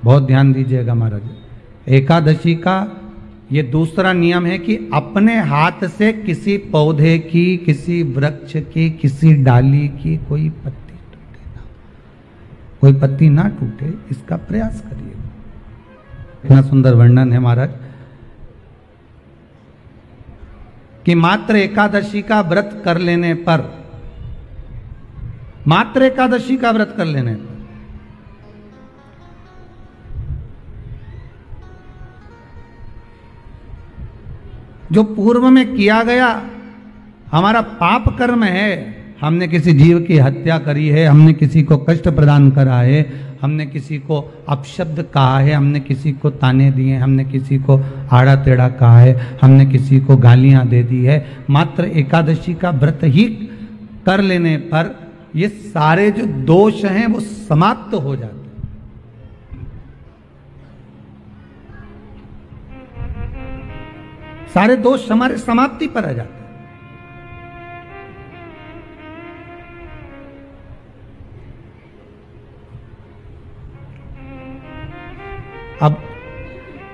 बहुत ध्यान दीजिएगा महाराज। एकादशी का ये दूसरा नियम है कि अपने हाथ से किसी पौधे की, किसी वृक्ष की, किसी डाली की कोई पत्ती टूटे ना, कोई पत्ती ना टूटे, इसका प्रयास करिए। इतना सुंदर वर्णन है महाराज कि मात्र एकादशी का व्रत कर लेने पर, मात्र एकादशी का व्रत कर लेने पर जो पूर्व में किया गया हमारा पाप कर्म है, हमने किसी जीव की हत्या करी है, हमने किसी को कष्ट प्रदान करा है, हमने किसी को अपशब्द कहा है, हमने किसी को ताने दिए, हमने किसी को आड़ा टेढ़ा कहा है, हमने किसी को गालियां दे दी है, मात्र एकादशी का व्रत ही कर लेने पर ये सारे जो दोष हैं वो समाप्त हो जाते हैं। सारे दोष हमारे समाप्ति पर आ जाते हैं। अब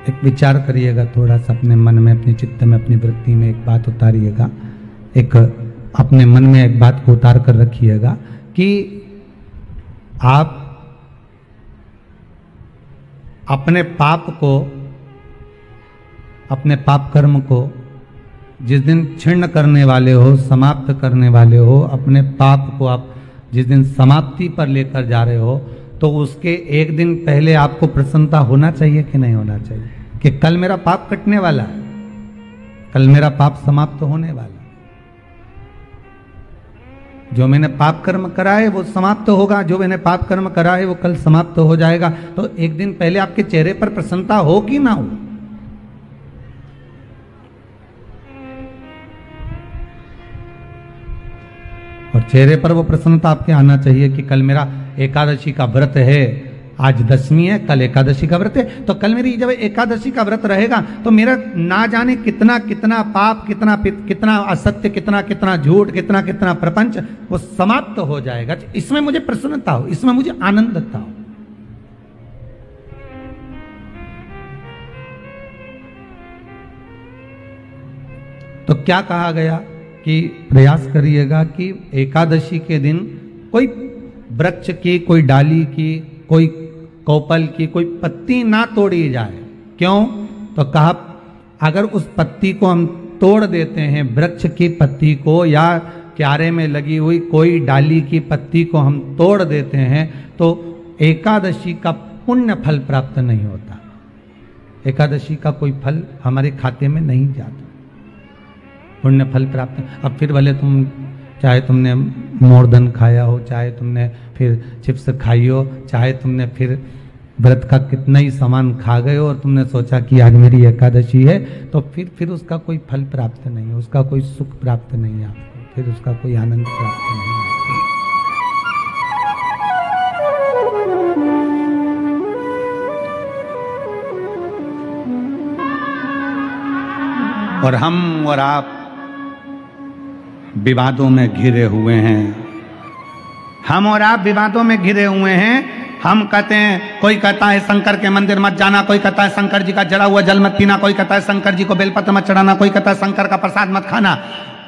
एक विचार करिएगा थोड़ा सा अपने मन में, अपने चित्त में, अपनी वृत्ति में एक बात उतारिएगा, एक अपने मन में एक बात को उतार कर रखिएगा कि आप अपने पाप को, अपने पाप कर्म को जिस दिन क्षीण करने वाले हो, समाप्त करने वाले हो, अपने पाप को आप जिस दिन समाप्ति पर लेकर जा रहे हो, तो उसके एक दिन पहले आपको प्रसन्नता होना चाहिए कि नहीं होना चाहिए कि कल मेरा पाप कटने वाला है, कल मेरा पाप समाप्त होने वाला है, जो मैंने पाप कर्म करा है वो समाप्त होगा, जो मैंने पाप कर्म करा है वो कल समाप्त हो जाएगा। तो एक दिन पहले आपके चेहरे पर प्रसन्नता हो कि ना हो? और चेहरे पर वो प्रसन्नता आपके आना चाहिए कि कल मेरा एकादशी का व्रत है, आज दशमी है, कल एकादशी का व्रत है, तो कल मेरी जब एकादशी का व्रत रहेगा तो मेरा ना जाने कितना कितना पाप, कितना असत्य, कितना झूठ, कितना प्रपंच वो समाप्त हो जाएगा। इसमें मुझे प्रसन्नता हो, इसमें मुझे आनंदता हो। तो क्या कहा गया कि प्रयास करिएगा कि एकादशी के दिन कोई वृक्ष की, कोई डाली की, कोई कोपल की कोई पत्ती ना तोड़ी जाए। क्यों? तो कहा अगर उस पत्ती को हम तोड़ देते हैं, वृक्ष की पत्ती को या क्यारे में लगी हुई कोई डाली की पत्ती को हम तोड़ देते हैं, तो एकादशी का पुण्य फल प्राप्त नहीं होता, एकादशी का कोई फल हमारे खाते में नहीं जाता, पुण्य फल प्राप्त। अब फिर भले तुम, चाहे तुमने मोरधन खाया हो, चाहे तुमने फिर चिप्स खाई हो, चाहे तुमने फिर व्रत का कितना ही सामान खा गए हो और तुमने सोचा कि आज मेरी एकादशी है, तो फिर उसका कोई फल प्राप्त नहीं है, उसका कोई सुख प्राप्त नहीं है आपको, फिर उसका कोई आनंद प्राप्त नहीं है। और हम और आप विवादों में घिरे हुए हैं, हम और आप विवादों में घिरे हुए हैं। हम कहते हैं, कोई कहता है शंकर के मंदिर मत जाना, कोई कहता है शंकर जी का जड़ा हुआ जल मत पीना, कोई कहता है शंकर जी को बेलपत्र मत चढ़ाना, कोई कहता है शंकर का प्रसाद मत खाना,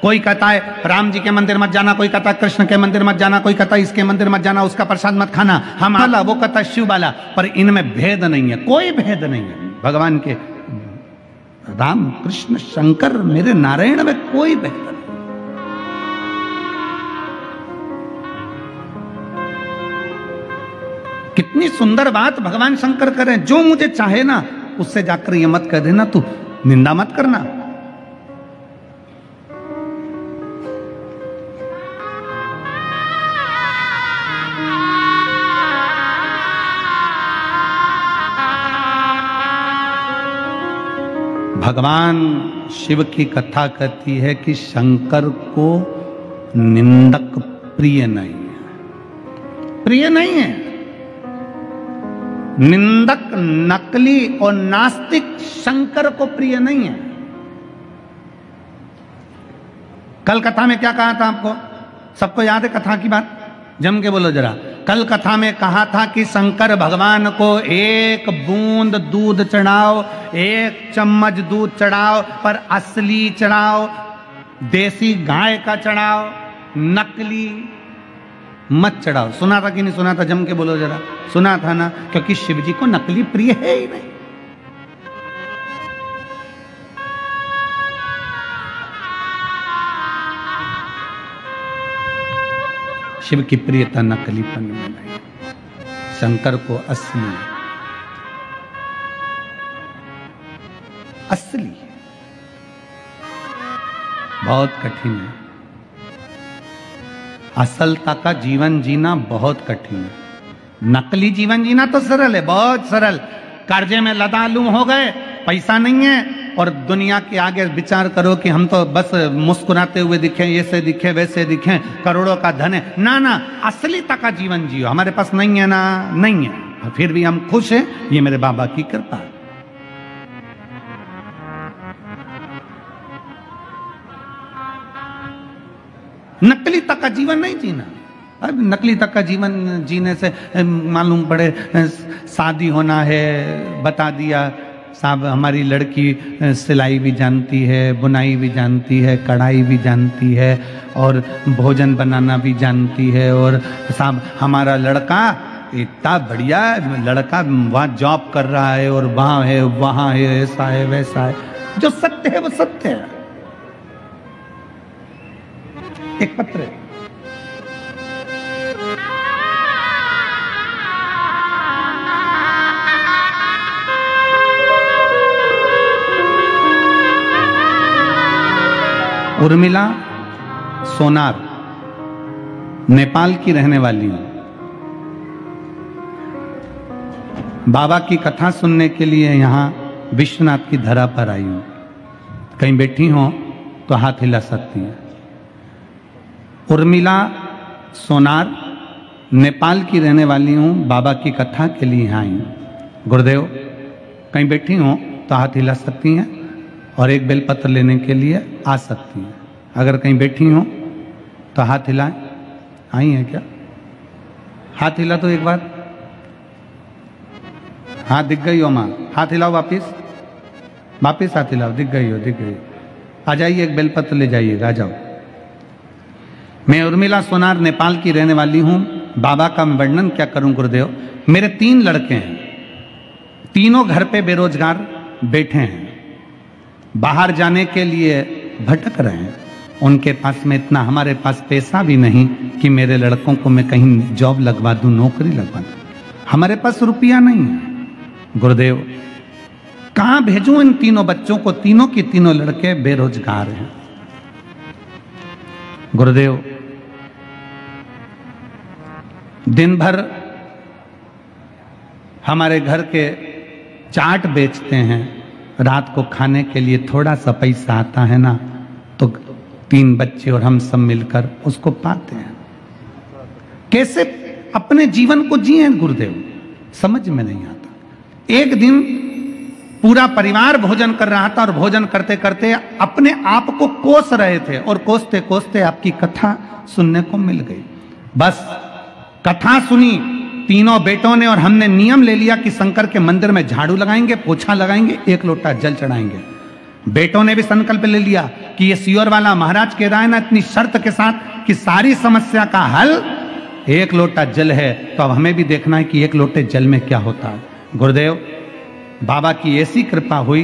कोई कहता है राम जी के मंदिर मत जाना, कोई कहता है कृष्ण के मंदिर मत जाना, कोई कहता है इसके मंदिर मत जाना, उसका प्रसाद मत खाना, हम वाला, वो कहता है शिव वाला। पर इनमें भेद नहीं है, कोई भेद नहीं है। भगवान के राम कृष्ण शंकर मेरे नारायण में कोई भेद नहीं। कितनी सुंदर बात भगवान शंकर करें, जो मुझे चाहे ना उससे जाकर ये मत कह देना तू निंदा मत करना। भगवान शिव की कथा कहती है कि शंकर को निंदक प्रिय नहीं है, प्रिय नहीं है। निंदक, नकली और नास्तिक शंकर को प्रिय नहीं है। कल कथा में क्या कहा था आपको? सबको याद है कथा की बात? जम के बोलो जरा। कल कथा में कहा था कि शंकर भगवान को एक बूंद दूध चढ़ाओ, एक चम्मच दूध चढ़ाओ, पर असली चढ़ाओ, देसी गाय का चढ़ाओ, नकली मत चढ़ाओ। सुना था कि नहीं सुना था? जम के बोलो जरा। सुना था ना? क्योंकि शिव जी को नकली प्रिय है ही नहीं। शिव की प्रियता नकलीपन में नहीं, शंकर को असली असली बहुत कठिन है। असलता का जीवन जीना बहुत कठिन है। नकली जीवन जीना तो सरल है, बहुत सरल। कर्जे में लदालू हो गए, पैसा नहीं है, और दुनिया के आगे विचार करो कि हम तो बस मुस्कुराते हुए दिखे, ऐसे दिखे वैसे दिखे, करोड़ों का धन है। ना ना, असलीता का जीवन जियो। हमारे पास नहीं है ना, नहीं है, और फिर भी हम खुश हैं, ये मेरे बाबा की कृपा है। नकली तक का जीवन नहीं जीना। अब नकली तक का जीवन जीने से मालूम पड़े शादी होना है, बता दिया साहब हमारी लड़की सिलाई भी जानती है, बुनाई भी जानती है, कढ़ाई भी जानती है, और भोजन बनाना भी जानती है, और साहब हमारा लड़का इतना बढ़िया लड़का वहाँ जॉब कर रहा है, और वहाँ है, ऐसा है वैसा है। जो सत्य है वो सत्य है। एक पत्र है, उर्मिला सोनार, नेपाल की रहने वाली हूं। बाबा की कथा सुनने के लिए यहां विश्वनाथ की धरा पर आई हूं। कहीं बैठी हो तो हाथ हिला सकती हैं। उर्मिला सोनार, नेपाल की रहने वाली हूं, बाबा की कथा के लिए यहाँ आई हूं। गुरुदेव कहीं बैठी हो तो हाथ हिला सकती हैं, और एक बेलपत्र लेने के लिए आ सकती हैं। अगर कहीं बैठी हो तो हाथ हिलाएं। आई हैं क्या? हाथ हिला तो एक बार। हाथ दिख गई हो माँ? हाथ हिलाओ वापिस, वापिस हाथ हिलाओ। दिख गई हो, दिख गई। आ जाइए, एक बेलपत्र ले जाइएगा, आ जाओ। मैं उर्मिला सोनार नेपाल की रहने वाली हूँ। बाबा का मैं वर्णन क्या करूँ गुरुदेव। मेरे 3 लड़के हैं, तीनों घर पे बेरोजगार बैठे हैं, बाहर जाने के लिए भटक रहे हैं। उनके पास में इतना, हमारे पास पैसा भी नहीं कि मेरे लड़कों को मैं कहीं जॉब लगवा दूं, नौकरी लगवा दूं। हमारे पास रुपया नहीं है। गुरुदेव कहां भेजूं इन तीनों बच्चों को? तीनों की तीनों लड़के बेरोजगार हैं। गुरुदेव दिन भर हमारे घर के चाट बेचते हैं, रात को खाने के लिए थोड़ा सा पैसा आता है ना, तो 3 बच्चे और हम सब मिलकर उसको पाते हैं। कैसे अपने जीवन को जिए गुरुदेव, समझ में नहीं आता। एक दिन पूरा परिवार भोजन कर रहा था, और भोजन करते करते अपने आप को कोस रहे थे, और कोसते कोसते आपकी कथा सुनने को मिल गई। बस कथा सुनी तीनों बेटों ने, और हमने नियम ले लिया कि शंकर के मंदिर में झाड़ू लगाएंगे, पोछा लगाएंगे, 1 लोटा जल चढ़ाएंगे। बेटों ने भी संकल्प ले लिया कि ये सियोर वाला महाराज कह रहा है ना इतनी शर्त के साथ कि सारी समस्या का हल 1 लोटा जल है, तो अब हमें भी देखना है कि 1 लोटे जल में क्या होता है। गुरुदेव बाबा की ऐसी कृपा हुई,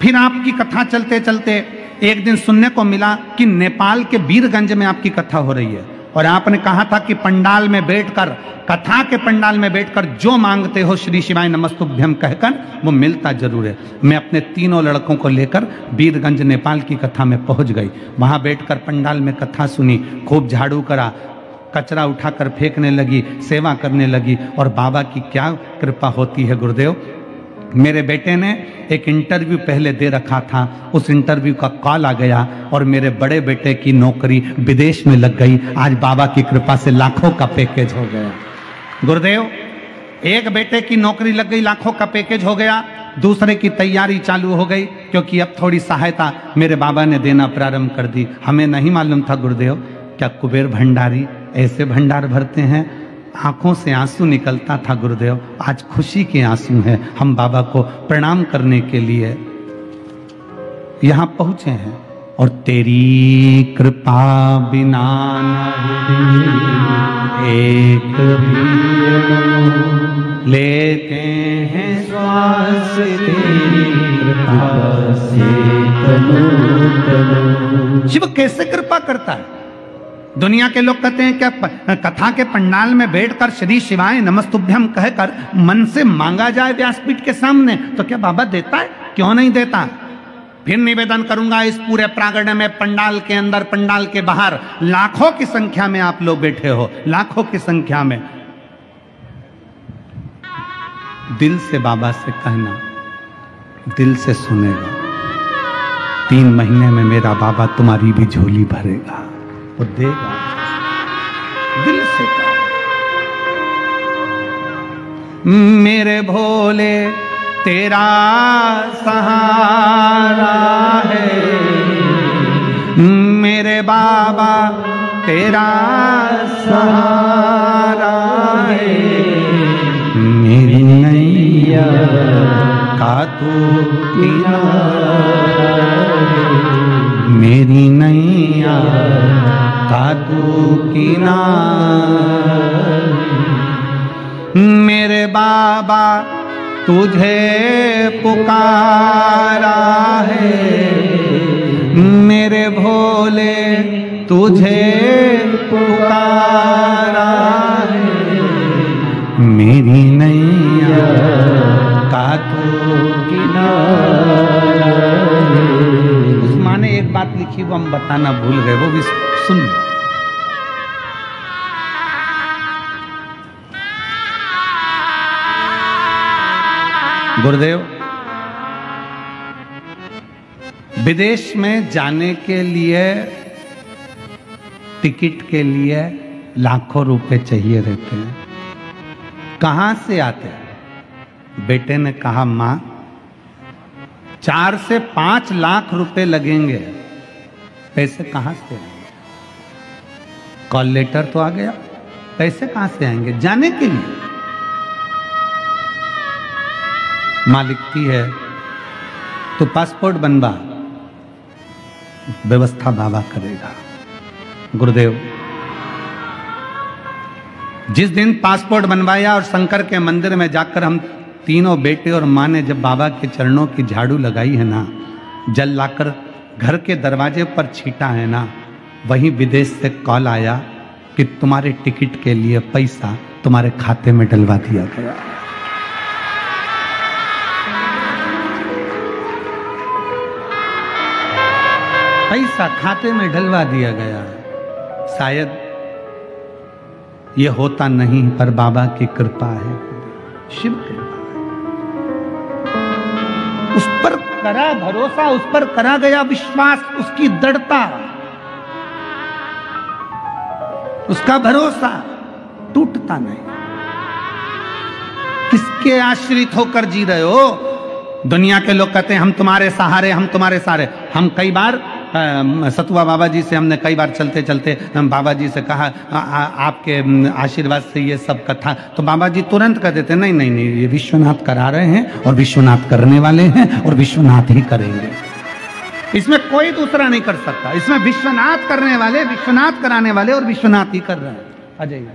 फिर आपकी कथा चलते चलते एक दिन सुनने को मिला कि नेपाल के वीरगंज में आपकी कथा हो रही है, और आपने कहा था कि पंडाल में बैठकर, कथा के पंडाल में बैठकर जो मांगते हो श्री शिवाय नमस्तुभ्यम कहकर वो मिलता जरूर है। मैं अपने तीनों लड़कों को लेकर वीरगंज नेपाल की कथा में पहुंच गई। वहां बैठकर पंडाल में कथा सुनी, खूब झाड़ू करा, कचरा उठाकर फेंकने लगी, सेवा करने लगी, और बाबा की क्या कृपा होती है गुरुदेव। मेरे बेटे ने एक इंटरव्यू पहले दे रखा था, उस इंटरव्यू का कॉल आ गया, और मेरे बड़े बेटे की नौकरी विदेश में लग गई। आज बाबा की कृपा से लाखों का पैकेज हो गया। गुरुदेव एक बेटे की नौकरी लग गई, लाखों का पैकेज हो गया, दूसरे की तैयारी चालू हो गई, क्योंकि अब थोड़ी सहायता मेरे बाबा ने देना प्रारंभ कर दी। हमें नहीं मालूम था गुरुदेव, क्या कुबेर भंडारी ऐसे भंडार भरते हैं। आंखों से आंसू निकलता था गुरुदेव, आज खुशी के आंसू हैं। हम बाबा को प्रणाम करने के लिए यहां पहुंचे हैं। और तेरी कृपा बिना एक भी लेते हैं श्वास, तेरी कृपा से शिव कैसे कृपा करता है? दुनिया के लोग कहते हैं क्या कथा के पंडाल में बैठकर श्री शिवाय नमस्तुभ्यम कहकर मन से मांगा जाए व्यासपीठ के सामने, तो क्या बाबा देता है? क्यों नहीं देता? फिर निवेदन करूंगा, इस पूरे प्रांगण में, पंडाल के अंदर, पंडाल के बाहर लाखों की संख्या में आप लोग बैठे हो, लाखों की संख्या में। दिल से बाबा से कहना, दिल से सुनेगा। 3 महीने में मेरा बाबा तुम्हारी भी झोली भरेगा, वो देगा। दिल से कहा, मेरे भोले तेरा सहारा है, मेरे बाबा तेरा सहारा है, मेरी नैया का तू किनारा है, मेरी नैया का तू किनारा, मेरे बाबा तुझे पुकारा है, मेरे भोले तुझे पुकारा है, मेरी नैया का तू किनारा है। उस माँ ने एक बात लिखी, वो हम बताना भूल गए, वो भी सुन लो। गुरुदेव, विदेश में जाने के लिए, टिकट के लिए लाखों रुपए चाहिए रहते हैं। कहां से आते हैं? बेटे ने कहा, मां 4 से 5 लाख रुपए लगेंगे। पैसे कहां से आएंगे? कॉल लेटर तो आ गया, पैसे कहां से आएंगे जाने के लिए? मां लिखती है, तो पासपोर्ट बनवा, व्यवस्था बाबा करेगा। गुरुदेव, जिस दिन पासपोर्ट बनवाया और शंकर के मंदिर में जाकर हम तीनों बेटे और मां ने जब बाबा के चरणों की झाड़ू लगाई है ना, जल लाकर घर के दरवाजे पर छीटा है ना, वहीं विदेश से कॉल आया कि तुम्हारे टिकट के लिए पैसा तुम्हारे खाते में डलवा दिया गया। पैसा खाते में डलवा दिया गया। शायद ये होता नहीं, पर बाबा की कृपा है, शिव कृपा है। उस पर करा भरोसा, उस पर करा गया विश्वास, उसकी दृढ़ता, उसका भरोसा टूटता नहीं। किसके आश्रित होकर जी रहे हो? दुनिया के लोग कहते हैं हम तुम्हारे सहारे, हम तुम्हारे सहारे। हम कई बार सतुआ बाबा जी से हमने कई बार चलते चलते बाबा जी से कहा आपके आशीर्वाद से ये सब कथा, तो बाबा जी तुरंत कह देते नहीं नहीं नहीं, ये विश्वनाथ करा रहे हैं और विश्वनाथ करने वाले हैं और विश्वनाथ ही करेंगे। इसमें कोई दूसरा नहीं कर सकता। इसमें विश्वनाथ करने वाले, विश्वनाथ कराने वाले और विश्वनाथ ही कर रहे हैं। आ जाइए।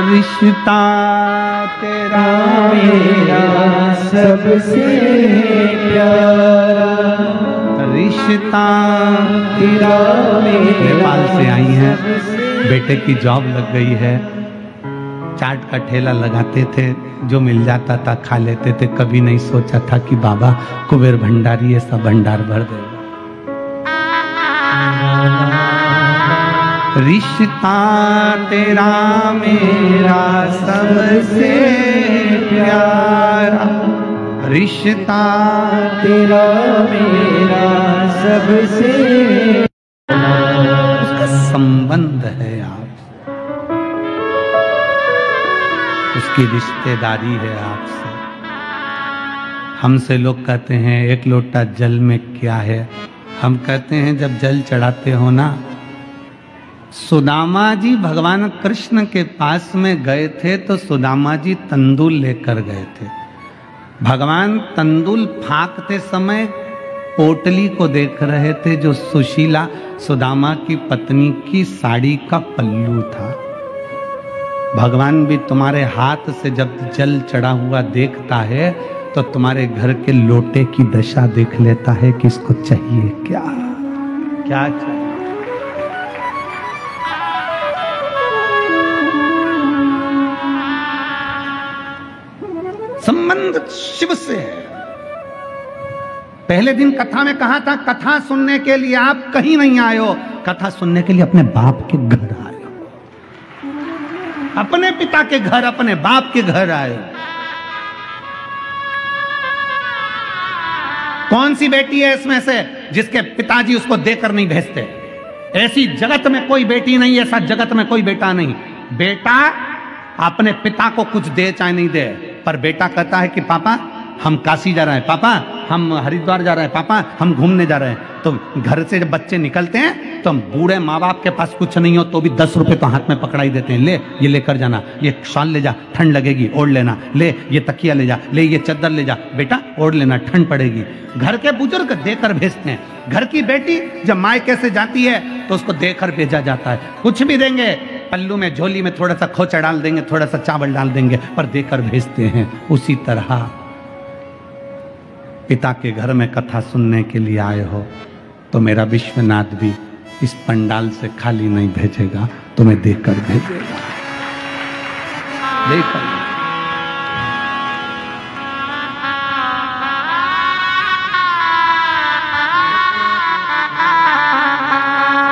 रिश्ता तेरा मेरा सबसे प्यारा, रिश्ता तेरा नेपाल से आई हैं, बेटे की जॉब लग गई है, चाट का ठेला लगाते थे, जो मिल जाता था खा लेते थे। कभी नहीं सोचा था कि बाबा कुबेर भंडारी ऐसा भंडार भर देगा। रिश्ता तेरा मेरा सबसे प्यारा, रिश्ता तेरा मेरा सबसे, उसका संबंध है आप, उसकी रिश्तेदारी है आपसे। हमसे लोग कहते हैं एक लोटा जल में क्या है, हम कहते हैं जब जल चढ़ाते हो ना, सुदामा जी भगवान कृष्ण के पास में गए थे तो सुदामा जी तंदूल लेकर गए थे। भगवान तंदूल फाँकते समय पोटली को देख रहे थे जो सुशीला सुदामा की पत्नी की साड़ी का पल्लू था। भगवान भी तुम्हारे हाथ से जब जल चढ़ा हुआ देखता है तो तुम्हारे घर के लोटे की दशा देख लेता है कि इसको चाहिए क्या, क्या चाहिए। संबंध शिव से है। पहले दिन कथा में कहा था, कथा सुनने के लिए आप कहीं नहीं आए हो, कथा सुनने के लिए अपने बाप के घर आए हो, अपने पिता के घर, अपने बाप के घर आए हो। कौन सी बेटी है इसमें से जिसके पिताजी उसको देकर नहीं भेजते? ऐसी जगत में कोई बेटी नहीं, ऐसा जगत में कोई बेटा नहीं। बेटा अपने पिता को कुछ दे चाहे नहीं दे, पर बेटा कहता है कि पापा हम काशी जा रहे हैं, पापा हम हरिद्वार जा रहे हैं, पापा हम घूमने जा रहे हैं। तो घर से जब बच्चे निकलते हैं तो बूढ़े माँ बाप के पास कुछ नहीं हो तो भी 10 रुपए तो हाथ में पकड़ाई देते हैं, ले ये लेकर जाना, ये शाल ले जा ठंड लगेगी ओढ़ लेना, ले ये तकिया ले जा, ले ये चद्दर ले जा बेटा ओढ़ लेना ठंड पड़ेगी। घर के बुजुर्ग देकर भेजते हैं। घर की बेटी जब मायके से जाती है तो उसको देकर भेजा जाता है। कुछ भी देंगे, पल्लू में झोली में थोड़ा सा खोचा डाल देंगे, थोड़ा सा चावल डाल देंगे, पर देकर भेजते हैं। उसी तरह पिता के घर में कथा सुनने के लिए आए हो तो मेरा विश्वनाथ भी इस पंडाल से खाली नहीं भेजेगा, तुम्हें देकर भेजेगा, देकर।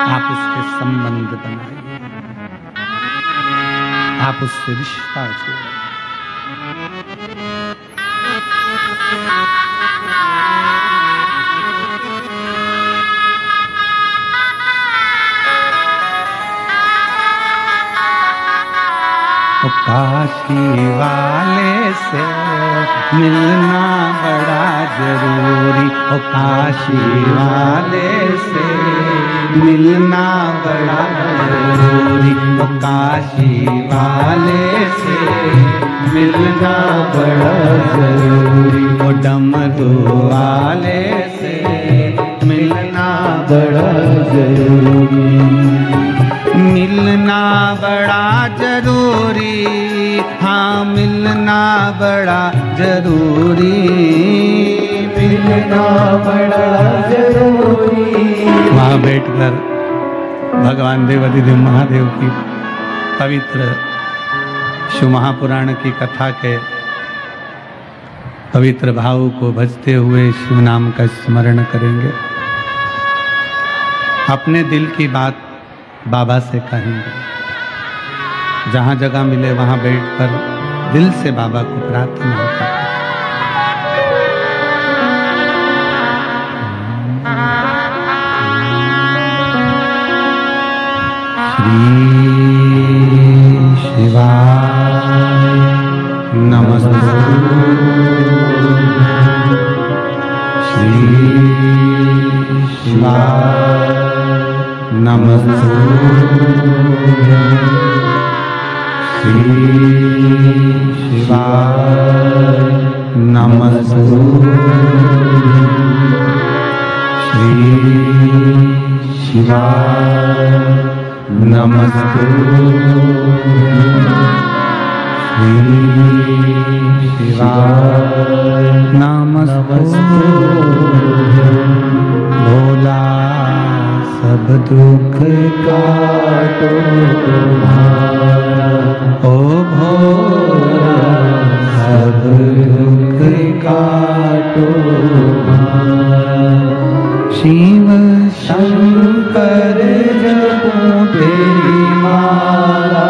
आप उसके संबंध बनाइए, आप उससे रिश्ता जोड़िए। काशी वाले से मिलना बड़ा जरूरी, ओ काशी वाले से मिलना बड़ा जरूरी, ओ काशी वाले से मिलना बड़ा जरूरी, ओ डमरू वाले से मिलना बड़ा जरूरी, मिलना बड़ा जरूरी, हाँ मिलना बड़ा जरूरी, मिलना बड़ा जरूरी। वहाँ बैठकर भगवान देवाधिदेव महादेव की पवित्र शिव महापुराण की कथा के पवित्र भाव को भजते हुए शिव नाम का स्मरण करेंगे। अपने दिल की बात बाबा से कहेंगे, जहाँ जगह मिले वहाँ बैठकर दिल से बाबा को प्रार्थना करें। श्री शिवाय नमस्तु, श्री शिवाय नमस्तु, श्री शिवाय नमस्तु, श्री शिवाय नमस्तु, शिवाय नमस्तु भोला सब दुख काटो ओ भोला सब दुख काटो शिव शंकर जपो तेरी माला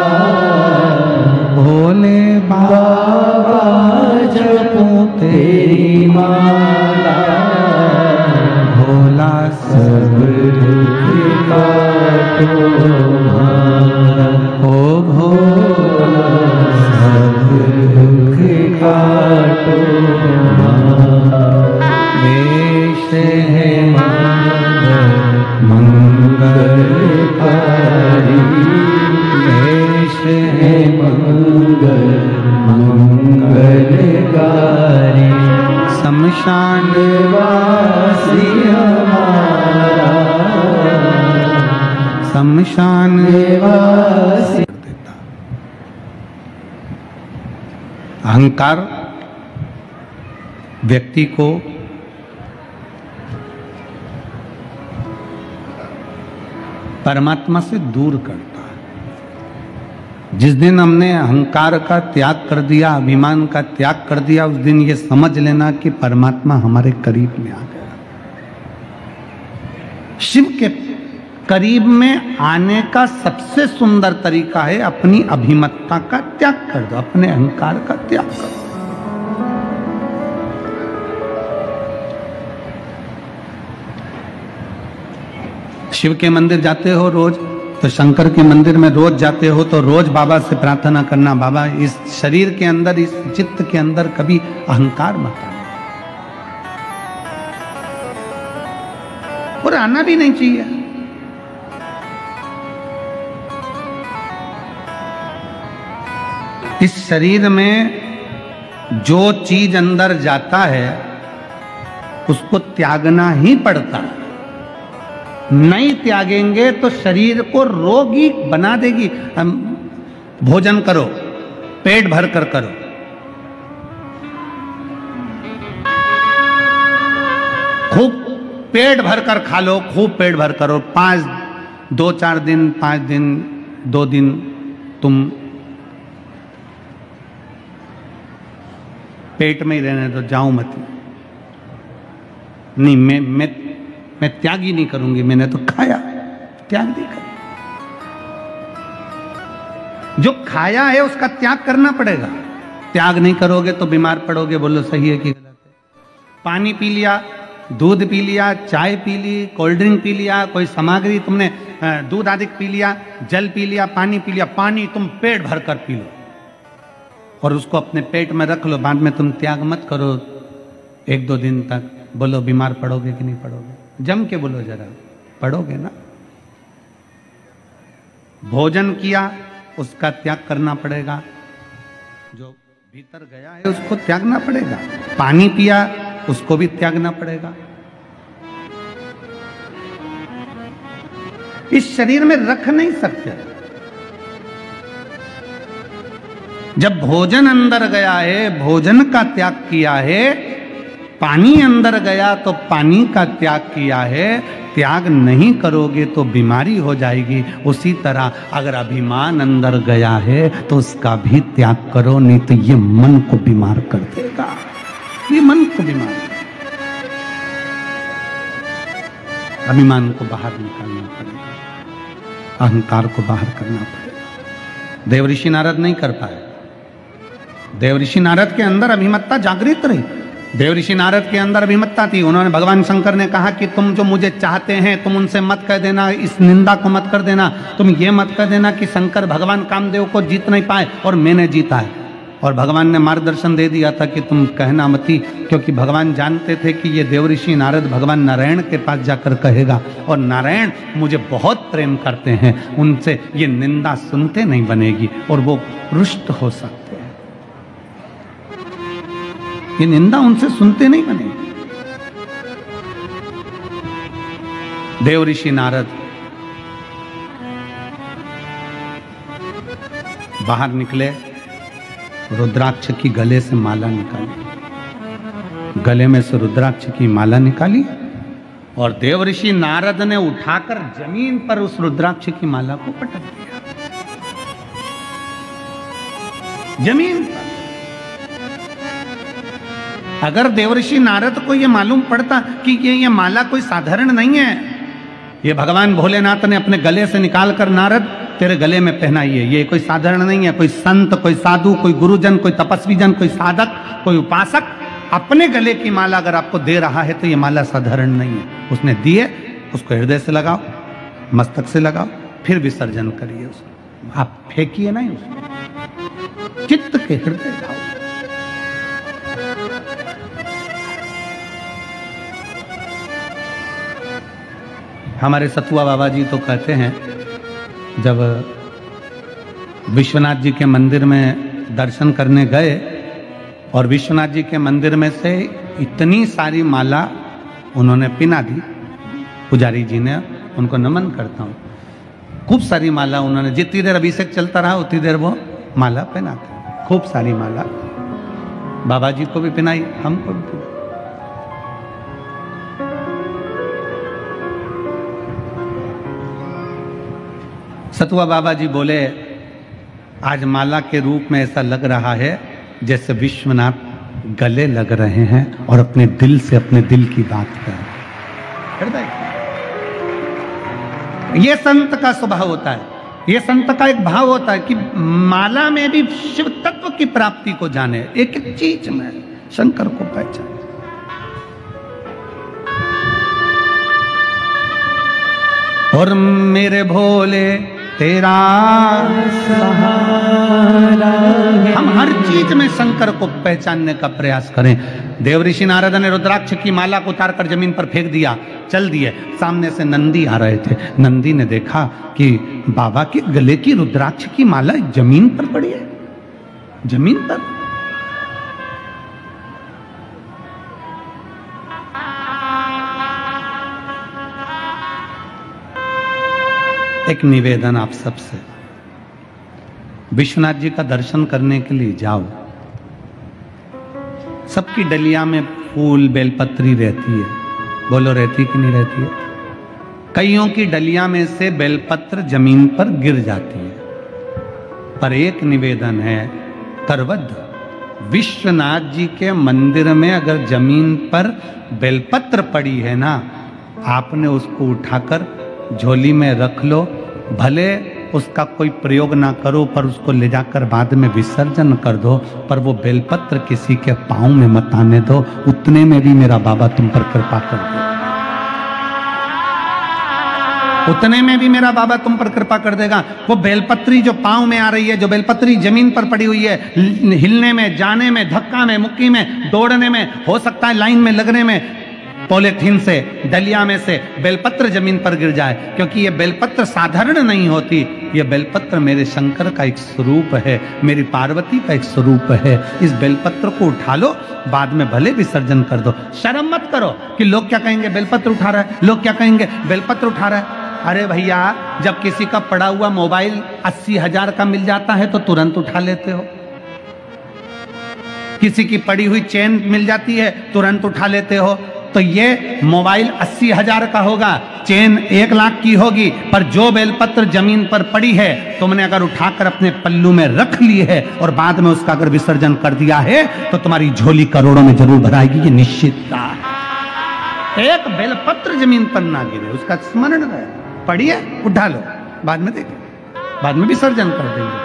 भोले बाबा जपो तेरी माला भोला सब दुख काटो ओ भोला सब दुख काटो वेश है मंगलकारी वेश है मंगलकारी शमशान वासी हमारा शमशान वासी। अहंकार व्यक्ति को परमात्मा से दूर करता है। जिस दिन हमने अहंकार का त्याग कर दिया, अभिमान का त्याग कर दिया, उस दिन ये समझ लेना कि परमात्मा हमारे करीब में आ गया। शिव के करीब में आने का सबसे सुंदर तरीका है अपनी अभिमतता का त्याग कर दो, अपने अहंकार का त्याग कर दो। शिव के मंदिर जाते हो रोज, तो शंकर के मंदिर में रोज जाते हो तो रोज बाबा से प्रार्थना करना, बाबा इस शरीर के अंदर, इस चित्त के अंदर कभी अहंकार मत आना, और आना भी नहीं चाहिए। इस शरीर में जो चीज अंदर जाता है उसको त्यागना ही पड़ता है। नहीं त्यागेंगे तो शरीर को रोगी बना देगी। हम भोजन करो, पेट भर कर करो, खूब पेट भर कर खा लो, खूब पेट भर करो। 2-4 दिन, 5 दिन, 2 दिन तुम पेट में ही रहने दो, जाओ मत। नहीं, मैं त्याग ही नहीं करूंगी, मैंने तो खाया, त्याग नहीं कर। जो खाया है उसका त्याग करना पड़ेगा। त्याग नहीं करोगे तो बीमार पड़ोगे। बोलो सही है कि गलत है? पानी पी लिया, दूध पी लिया, चाय पी ली, कोल्ड ड्रिंक पी लिया, कोई सामग्री तुमने दूध आदि पी लिया, जल पी लिया, पानी पी लिया, पानी तुम पेट भर कर पी लो और उसको अपने पेट में रख लो। बाद में तुम त्याग मत करो 1-2 दिन तक। बोलो बीमार पड़ोगे कि नहीं पड़ोगे? जम के बोलो जरा, पढ़ोगे ना। भोजन किया उसका त्याग करना पड़ेगा, जो भीतर गया है उसको त्यागना पड़ेगा। पानी पिया उसको भी त्यागना पड़ेगा। इस शरीर में रख नहीं सकते। जब भोजन अंदर गया है, भोजन का त्याग किया है, पानी अंदर गया तो पानी का त्याग किया है। त्याग नहीं करोगे तो बीमारी हो जाएगी। उसी तरह अगर अभिमान अंदर गया है तो उसका भी त्याग करो, नहीं तो ये मन को बीमार कर देगा। ये मन को बीमार, अभिमान को बाहर निकालना पड़ेगा, अहंकार को बाहर करना पड़ेगा। देवऋषि नारद नहीं कर पाए। देवऋषि नारद के अंदर अभिमत्ता जागृत रही। देवऋषि नारद के अंदर अभिमत्ता थी। उन्होंने, भगवान शंकर ने कहा कि तुम जो मुझे चाहते हैं तुम उनसे मत कह देना, इस निंदा को मत कर देना, तुम ये मत कह देना कि शंकर भगवान कामदेव को जीत नहीं पाए और मैंने जीता है। और भगवान ने मार्गदर्शन दे दिया था कि तुम कहना मती, क्योंकि भगवान जानते थे कि ये देवऋषि नारद भगवान नारायण के पास जाकर कहेगा और नारायण मुझे बहुत प्रेम करते हैं, उनसे ये निंदा सुनते नहीं बनेगी और वो रुष्ट हो सकते हैं। ये निंदा उनसे सुनते नहीं बनेगी। देवऋषि नारद बाहर निकले रुद्राक्ष की गले से माला निकाली, गले में से रुद्राक्ष की माला निकाली और देवऋषि नारद ने उठाकर जमीन पर उस रुद्राक्ष की माला को पटक दिया, जमीन पर। अगर देवऋषि नारद को यह मालूम पड़ता कि ये माला कोई साधारण नहीं है, ये भगवान भोलेनाथ ने अपने गले से निकालकर नारद तेरे गले में पहनाई है, ये कोई साधारण नहीं है, कोई संत, कोई साधु, कोई गुरुजन, कोई तपस्वी जन, कोई साधक, कोई उपासक अपने गले की माला अगर आपको दे रहा है तो ये माला साधारण नहीं है। उसने दिए, उसको हृदय से लगाओ, मस्तक से लगाओ, फिर विसर्जन करिए उसको, आप फेंकिए नहीं उसको, चित्त के हृदय लाओ। हमारे सतुआ बाबा जी तो कहते हैं, जब विश्वनाथ जी के मंदिर में दर्शन करने गए और विश्वनाथ जी के मंदिर में से इतनी सारी माला उन्होंने पिना दी, पुजारी जी ने, उनको नमन करता हूँ, खूब सारी माला उन्होंने, जितनी देर अभिषेक चलता रहा उतनी देर वो माला पहनाते, खूब सारी माला बाबा जी को भी पहनाई, हमको भी पहनाई। सतुआ बाबा जी बोले, आज माला के रूप में ऐसा लग रहा है जैसे विश्वनाथ गले लग रहे हैं और अपने दिल से अपने दिल की बात कर रहे हैं। ये संत का स्वभाव होता है, ये संत का एक भाव होता है कि माला में भी शिव तत्व की प्राप्ति को जाने, एक एक चीज में शंकर को पहचाने। और मेरे भोले तेरा सहारा, हम हर चीज में शंकर को पहचानने का प्रयास करें। देवऋषि नारद ने रुद्राक्ष की माला को उतारकर जमीन पर फेंक दिया, चल दिए। सामने से नंदी आ रहे थे, नंदी ने देखा कि बाबा के गले की रुद्राक्ष की माला जमीन पर पड़ी है, जमीन पर। एक निवेदन आप सबसे, विश्वनाथ जी का दर्शन करने के लिए जाओ, सबकी डलिया में फूल बेलपत्री रहती है, बोलो रहती कि नहीं रहती है? कईयों की डलिया में से बेलपत्र जमीन पर गिर जाती है, पर एक निवेदन है, करवद विश्वनाथ जी के मंदिर में अगर जमीन पर बेलपत्र पड़ी है ना, आपने उसको उठाकर झोली में रख लो, भले उसका कोई प्रयोग ना करो, पर उसको ले जाकर बाद में विसर्जन कर दो, पर वो बेलपत्र किसी के पांव में मत आने दो, उतने में भी मेरा बाबा तुम पर कृपा कर दे, उतने में भी मेरा बाबा तुम पर कृपा कर देगा। वो बेलपत्री जो पांव में आ रही है, जो बेलपत्री जमीन पर पड़ी हुई है, हिलने में, जाने में, धक्का में, मुक्की में, दौड़ने में, हो सकता है लाइन में लगने में पॉलिथीन से, डलिया में से बेलपत्र जमीन पर गिर जाए, क्योंकि ये बेलपत्र साधारण नहीं होती, ये बेलपत्र मेरे शंकर का एक स्वरूप है, मेरी पार्वती का एक स्वरूप है। इस बेलपत्र को उठा लो, बाद में भले विसर्जन कर दो, शर्म मत करो कि लोग क्या कहेंगे बेलपत्र उठा रहा है, लोग क्या कहेंगे बेलपत्र उठा रहा है। अरे भैया, जब किसी का पड़ा हुआ मोबाइल 80,000 का मिल जाता है तो तुरंत उठा लेते हो, किसी की पड़ी हुई चेन मिल जाती है तुरंत उठा लेते हो। तो ये मोबाइल 80,000 का होगा, चेन 1 लाख की होगी, पर जो बेलपत्र जमीन पर पड़ी है तुमने अगर उठाकर अपने पल्लू में रख ली है और बाद में उसका अगर विसर्जन कर दिया है तो तुम्हारी झोली करोड़ों में जरूर भराएगी, ये निश्चित है। एक बेलपत्र जमीन पर ना गिरे, उसका स्मरण रहे, पड़ी है उठा लो, बाद में देखें, बाद में विसर्जन कर देंगे।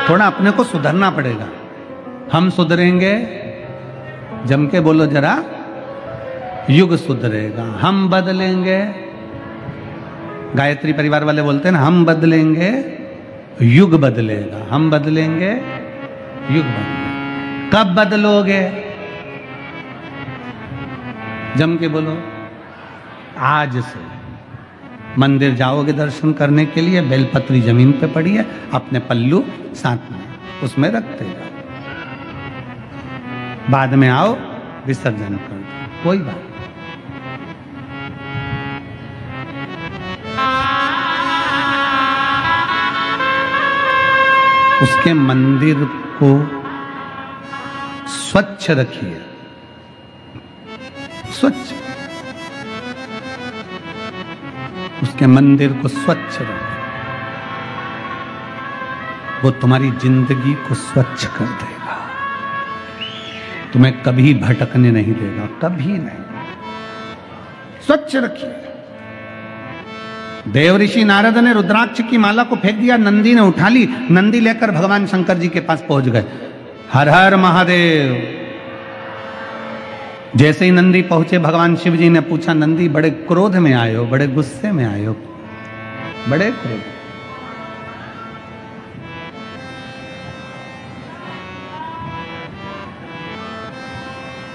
थोड़ा अपने को सुधरना पड़ेगा, हम सुधरेंगे, जम के बोलो जरा, युग सुधरेगा, हम बदलेंगे। गायत्री परिवार वाले बोलते हैं ना, हम बदलेंगे युग बदलेगा, हम बदलेंगे युग बदलेगा। कब बदलोगे? जम के बोलो, आज से। मंदिर जाओगे दर्शन करने के लिए, बेलपत्री जमीन पे पड़ी है, अपने पल्लू साथ में उसमें रखते जाओ, बाद में आओ विसर्जन कर दो, कोई बात नहीं। उसके मंदिर को स्वच्छ रखिए, स्वच्छ, उसके मंदिर को स्वच्छ रखिए। वो तुम्हारी जिंदगी को स्वच्छ कर देगा, तुम्हें कभी भटकने नहीं देगा, कभी नहीं। स्वच्छ रखिए। देवऋषि नारद ने रुद्राक्ष की माला को फेंक दिया, नंदी ने उठा ली, नंदी लेकर भगवान शंकर जी के पास पहुंच गए। हर हर महादेव। जैसे ही नंदी पहुंचे, भगवान शिव जी ने पूछा, नंदी बड़े क्रोध में आए हो, बड़े गुस्से में आए हो, बड़े क्रोध।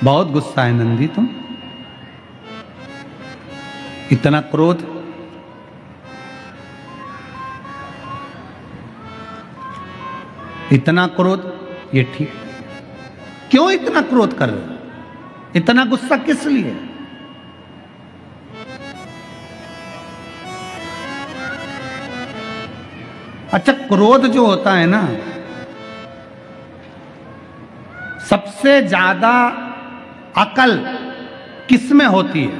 बहुत गुस्सा है नंदी तुम, इतना क्रोध। इतना क्रोध, ये ठीक। क्यों इतना क्रोध कर रहे हो? इतना गुस्सा किस लिए? अच्छा, क्रोध जो होता है ना, सबसे ज्यादा अकल किस में होती है?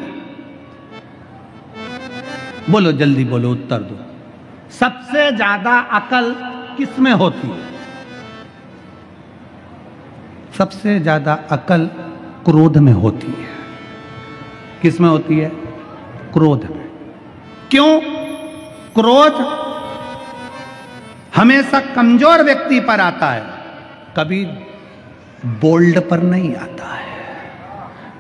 बोलो, जल्दी बोलो, उत्तर दो। सबसे ज्यादा अकल किस में होती है? सबसे ज्यादा अकल क्रोध में होती है। किस में होती है? क्रोध में। क्यों? क्रोध हमेशा कमजोर व्यक्ति पर आता है, कभी बोल्ड पर नहीं आता है।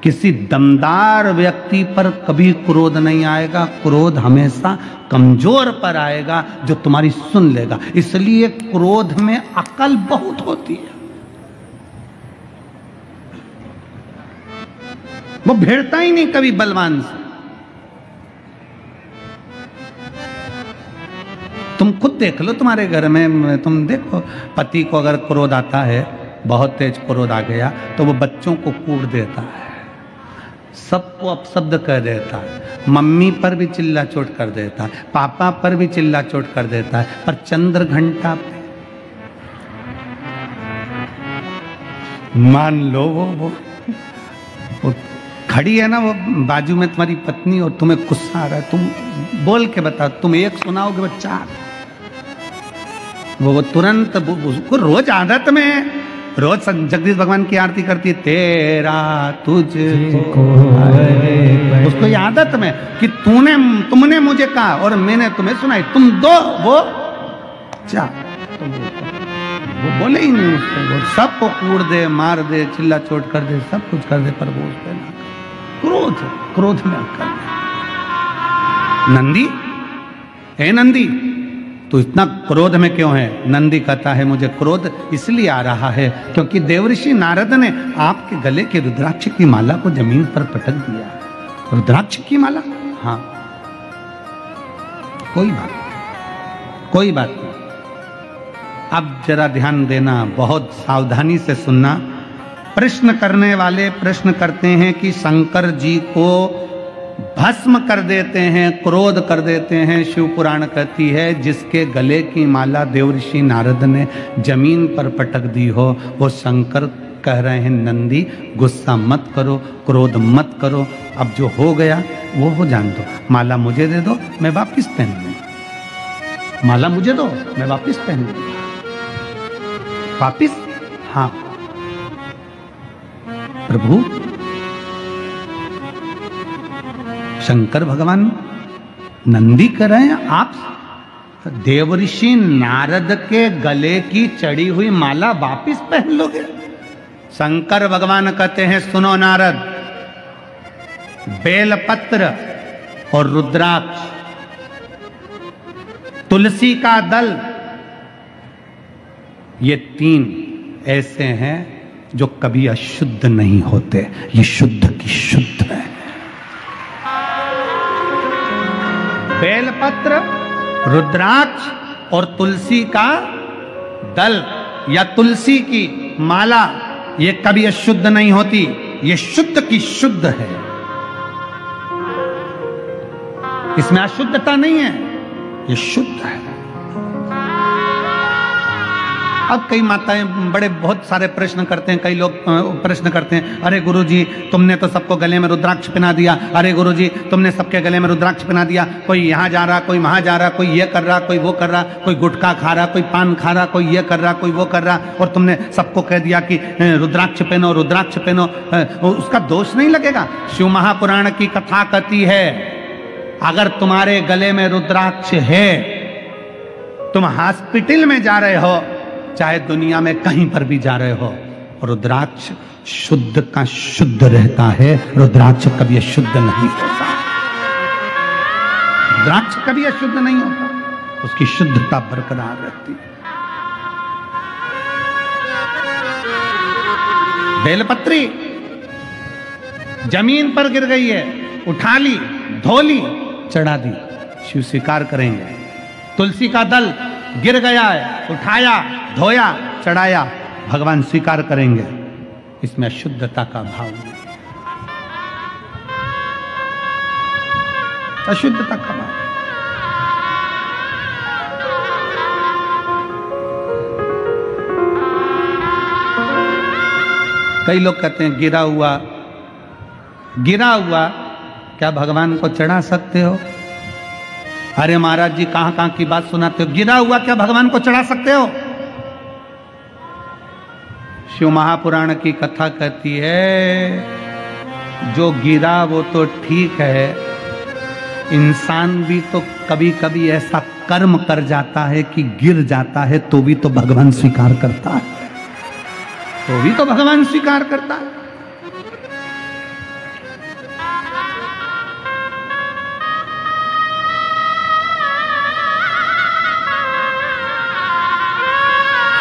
किसी दमदार व्यक्ति पर कभी क्रोध नहीं आएगा। क्रोध हमेशा कमजोर पर आएगा, जो तुम्हारी सुन लेगा। इसलिए क्रोध में अकल बहुत होती है। वो भिड़ता ही नहीं कभी बलवान से। तुम खुद देख लो, तुम्हारे घर में तुम देखो, पति को अगर क्रोध आता है, बहुत तेज क्रोध आ गया, तो वो बच्चों को कूट देता है, सबको अपशब्द कर देता है, मम्मी पर भी चिल्ला चोट कर देता है, पापा पर भी चिल्ला चोट कर देता है, पर चंद्र घंटा पे मान लो वो खड़ी है ना, वो बाजू में तुम्हारी पत्नी, और तुम्हें गुस्सा आ रहा है, तुम बोल के बताओ, तुम एक सुनाओगे, वो चार। वो तुरंत उसको रोज आदत में, रोज जगदीश भगवान की आरती करती है, तेरा तुझको, उसको ये आदत में कि तुमने मुझे कहा और मैंने तुम्हें सुनाई, तुम दो, वो चार। वो बोले ही नहीं उससे, वो सबको कूट दे, मार दे, चिल्ला चोट कर दे, सब कुछ कर दे, पर वो उस पर ना। क्रोध में अकल। नंदी, हे नंदी, तू इतना क्रोध में क्यों है? नंदी कहता है, मुझे क्रोध इसलिए आ रहा है क्योंकि देवऋषि नारद ने आपके गले के रुद्राक्ष की माला को जमीन पर पटक दिया। रुद्राक्ष की माला? हाँ, कोई बात नहीं। अब जरा ध्यान देना, बहुत सावधानी से सुनना। प्रश्न करने वाले प्रश्न करते हैं कि शंकर जी को भस्म कर देते हैं, क्रोध कर देते हैं। शिव पुराण कहती है, जिसके गले की माला देवऋषि नारद ने जमीन पर पटक दी हो, वो शंकर कह रहे हैं, नंदी गुस्सा मत करो, क्रोध मत करो, अब जो हो गया वो हो जान दो। माला मुझे दे दो, मैं वापिस पहन लूंगा। माला मुझे दो, मैं वापिस पहन लूंगा। वापिस? हाँ प्रभु। शंकर भगवान नंदी कर रहे हैं, आप देवऋषि नारद के गले की चढ़ी हुई माला वापिस पहन लोगे? शंकर भगवान कहते हैं, सुनो नारद, बेलपत्र और रुद्राक्ष, तुलसी का दल, ये तीन ऐसे हैं जो कभी अशुद्ध नहीं होते। ये शुद्ध की शुद्ध है। बेलपत्र, रुद्राक्ष और तुलसी का दल या तुलसी की माला, ये कभी अशुद्ध नहीं होती। ये शुद्ध की शुद्ध है, इसमें अशुद्धता नहीं है, ये शुद्ध है। अब कई माताएं बड़े बहुत सारे प्रश्न करते हैं, कई लोग प्रश्न करते हैं, अरे गुरुजी तुमने तो सबको गले में रुद्राक्ष पहना दिया, अरे गुरुजी तुमने सबके गले में रुद्राक्ष पहना दिया, कोई यहाँ जा रहा, कोई वहाँ जा रहा, कोई ये कर रहा, कोई वो कर रहा, कोई गुटखा खा रहा, कोई पान खा रहा, कोई ये कर रहा, कोई वो कर रहा, और तुमने सबको कह दिया कि रुद्राक्ष पहनो, रुद्राक्ष पहनो, उसका दोष नहीं लगेगा? शिव महापुराण की कथा कहती है, अगर तुम्हारे गले में रुद्राक्ष है, तुम हॉस्पिटल में जा रहे हो, चाहे दुनिया में कहीं पर भी जा रहे हो, रुद्राक्ष शुद्ध का शुद्ध रहता है, रुद्राक्ष कभी अशुद्ध नहीं होता। रुद्राक्ष कभी अशुद्ध नहीं होता, उसकी शुद्धता बरकरार रहती है। बेलपत्री जमीन पर गिर गई है, उठा ली, धो ली, चढ़ा दी, शिव स्वीकार करेंगे। तुलसी का दल गिर गया है, उठाया, धोया, चढ़ाया, भगवान स्वीकार करेंगे। इसमें अशुद्धता का भाव नहीं, अशुद्धता का भाव। कई लोग कहते हैं गिरा हुआ क्या भगवान को चढ़ा सकते हो? अरे महाराज जी कहां कहां की बात सुनाते हो, गिरा हुआ क्या भगवान को चढ़ा सकते हो? शिव महापुराण की कथा कहती है, जो गिरा वो तो ठीक है, इंसान भी तो कभी कभी ऐसा कर्म कर जाता है कि गिर जाता है, तो भी तो भगवान स्वीकार करता है, तो भी तो भगवान स्वीकार करता है।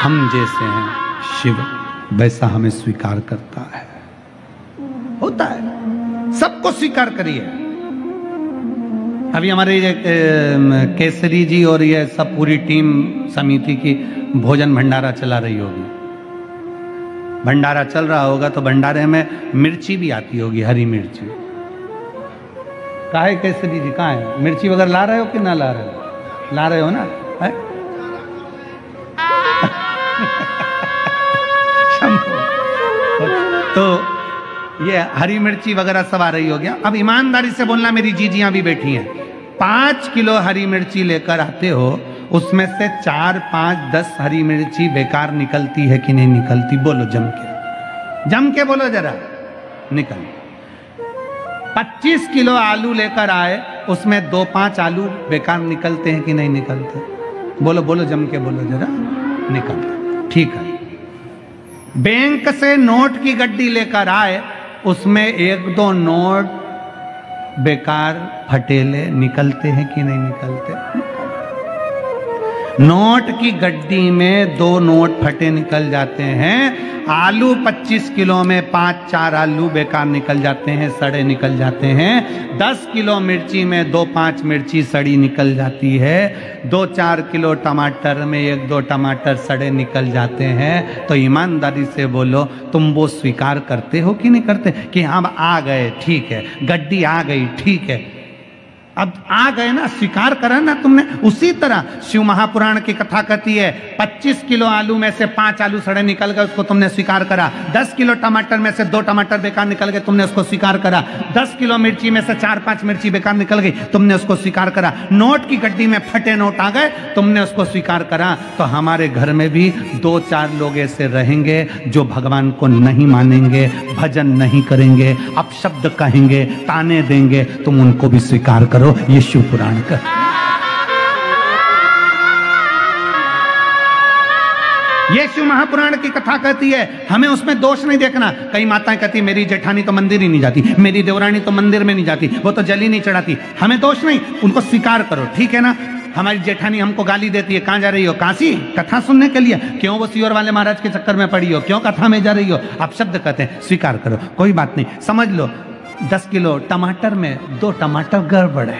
हम जैसे हैं, शिव वैसा हमें स्वीकार करता है, होता है, सबको स्वीकार करिए। अभी हमारे ये केसरी जी और ये सब पूरी टीम समिति की भोजन भंडारा चला रही होगी, भंडारा चल रहा होगा तो भंडारे में मिर्ची भी आती होगी, हरी मिर्ची। कहाँ है केसरी जी, कहाँ है? मिर्ची वगैरह ला रहे हो कि ना ला रहे हो? ला रहे हो ना? है? तो ये हरी मिर्ची वगैरह सब आ रही हो गया। अब ईमानदारी से बोलना, मेरी जीजियां भी बैठी हैं, 5 किलो हरी मिर्ची लेकर आते हो, उसमें से 4, 5, 10 हरी मिर्ची बेकार निकलती है कि नहीं निकलती? बोलो जम के बोलो जरा, निकल। 25 किलो आलू लेकर आए, उसमें 2-5 आलू बेकार निकलते हैं कि नहीं निकलते? बोलो जम के बोलो जरा, निकलते, ठीक है। बैंक से नोट की गड्डी लेकर आए, उसमें 1-2 नोट बेकार फटेले निकलते हैं कि नहीं निकलते? नोट की गड्डी में 2 नोट फटे निकल जाते हैं। आलू 25 किलो में 5-4 आलू बेकार निकल जाते हैं, सड़े निकल जाते हैं। 10 किलो मिर्ची में 2-5 मिर्ची सड़ी निकल जाती है। 2-4 किलो टमाटर में 1-2 टमाटर सड़े निकल जाते हैं। तो ईमानदारी से बोलो, तुम वो स्वीकार करते हो कि नहीं करते कि हम आ गए, ठीक है, गड्डी आ गई, ठीक है, अब आ गए ना, स्वीकार करा ना तुमने। उसी तरह शिव महापुराण की कथा कहती है, 25 किलो आलू में से 5 आलू सड़े निकल गए, उसको तुमने स्वीकार करा। 10 किलो टमाटर में से 2 टमाटर बेकार निकल गए, तुमने उसको स्वीकार करा। 10 किलो मिर्ची में से 4-5 मिर्ची बेकार निकल गई, तुमने उसको स्वीकार करा। नोट की गड्डी में फटे नोट आ गए, तुमने उसको स्वीकार करा। तो हमारे घर में भी 2-4 लोग ऐसे रहेंगे जो भगवान को नहीं मानेंगे, भजन नहीं करेंगे, अपशब्द कहेंगे, ताने देंगे, तुम उनको भी स्वीकार करो। ये शिव पुराण का, ये शिव महापुराण की कथा कहती है, हमें उसमें दोष नहीं देखना। कई माताएं कहती मेरी जेठानी तो मंदिर ही नहीं जाती, मेरी देवरानी तो मंदिर में नहीं जाती, वो तो जल ही नहीं चढ़ाती। हमें दोष नहीं, उनको स्वीकार करो, ठीक है ना। हमारी जेठानी हमको गाली देती है, कहां जा रही हो? काशी, कथा सुनने के लिए? क्यों वो सियोर वाले महाराज के चक्कर में पड़ी हो? क्यों कथा में जा रही हो? आप शब्द कहते हैं, स्वीकार करो, कोई बात नहीं। समझ लो 10 किलो टमाटर में 2 टमाटर गड़बड़ है,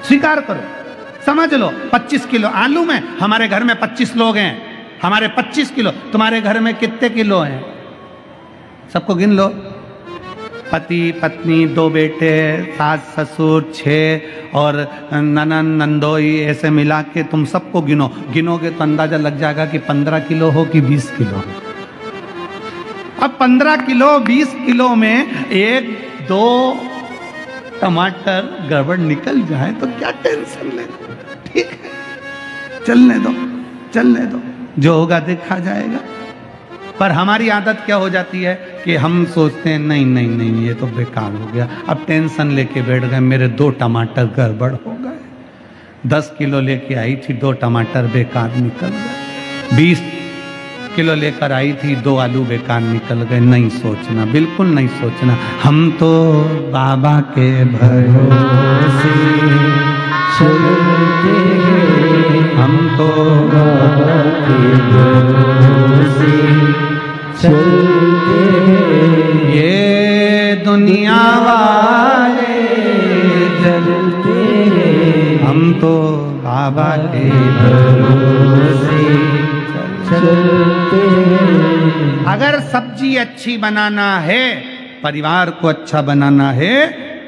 स्वीकार करो। समझ लो 25 किलो आलू में, हमारे घर में 25 लोग हैं, हमारे 25 किलो, तुम्हारे घर में कितने किलो हैं? सबको गिन लो। पति पत्नी, 2 बेटे, सास ससुर 6 और ननन नंदोई, ऐसे मिला के तुम सबको गिनोगे तो अंदाजा लग जाएगा कि 15 किलो हो कि 20 किलो। अब 15 किलो 20 किलो में 1-2 टमाटर गड़बड़ निकल जाए तो क्या टेंशन लेना, ठीक है, चलने दो, जो होगा देखा जाएगा। पर हमारी आदत क्या हो जाती है कि हम सोचते हैं नहीं ये तो बेकार हो गया, अब टेंशन लेके बैठ गए, मेरे 2 टमाटर गड़बड़ हो गए। 10 किलो लेके आई थी, 2 टमाटर बेकार निकल गए। 20 किलो लेकर आई थी, 2 आलू बेकार निकल गए। नहीं सोचना, बिल्कुल नहीं सोचना। हम तो बाबा के भरोसे चलते हैं, हम तो बाबा के भरोसे चलते हैं। ये दुनिया वाले जलते हैं, हम तो बाबा के भरोसे चलते हैं। अगर सब्जी अच्छी बनाना है, परिवार को अच्छा बनाना है,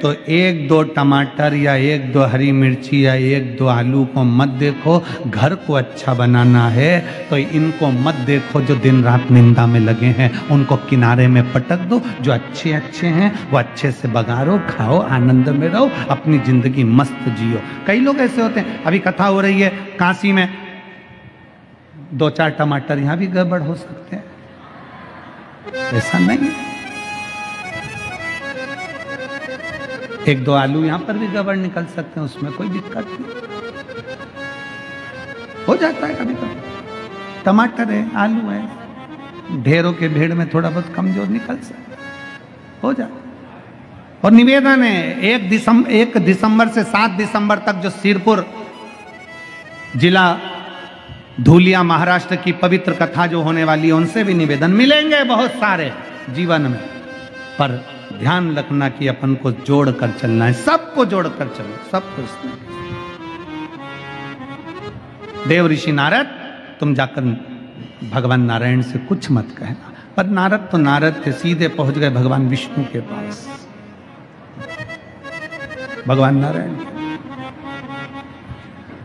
तो 1-2 टमाटर या 1-2 हरी मिर्ची या 1-2 आलू को मत देखो। घर को अच्छा बनाना है तो इनको मत देखो जो दिन रात निंदा में लगे हैं, उनको किनारे में पटक दो। जो अच्छे हैं वो अच्छे से बघारो, खाओ, आनंद में रहो, अपनी जिंदगी मस्त जियो। कई लोग ऐसे होते हैं, अभी कथा हो रही है काशी में, 2-4 टमाटर यहां भी गड़बड़ हो सकते हैं, ऐसा नहीं है। 1-2 आलू यहां पर भी गड़बड़ निकल सकते हैं, उसमें कोई दिक्कत नहीं, हो जाता है कभी कभी। टमाटर है, आलू है, ढेरों के भेड़ में थोड़ा बहुत कमजोर निकल सकता है, हो जाता। और निवेदन है 1 दिसंबर से 7 दिसंबर तक जो सिरपुर जिला धूलिया महाराष्ट्र की पवित्र कथा जो होने वाली है, उनसे भी निवेदन मिलेंगे बहुत सारे जीवन में। पर ध्यान रखना कि अपन को जोड़ कर चलना है, सबको जोड़ कर चलना, सबको। देव ऋषि नारद, तुम जाकर भगवान नारायण से कुछ मत कहना। पर नारद तो नारद थे, सीधे पहुंच गए भगवान विष्णु के पास। भगवान नारायण,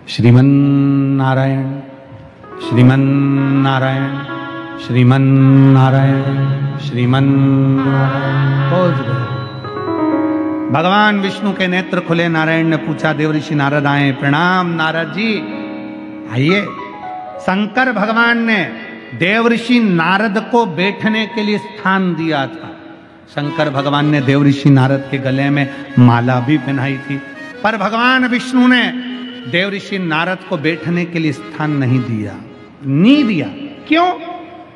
श्रीमन नारायण, श्रीमन नारायण, श्रीमन नारायण, श्रीमन नारायण, पहुंच गए। भगवान विष्णु के नेत्र खुले, नारायण ने पूछा, देव ऋषि नारद आए, प्रणाम नारद जी, आइए। शंकर भगवान ने देव ऋषि नारद को बैठने के लिए स्थान दिया था। शंकर भगवान ने देव ऋषि नारद के गले में माला भी पहनाई थी, पर भगवान विष्णु ने देव ऋषि नारद को बैठने के लिए स्थान नहीं दिया। क्यों?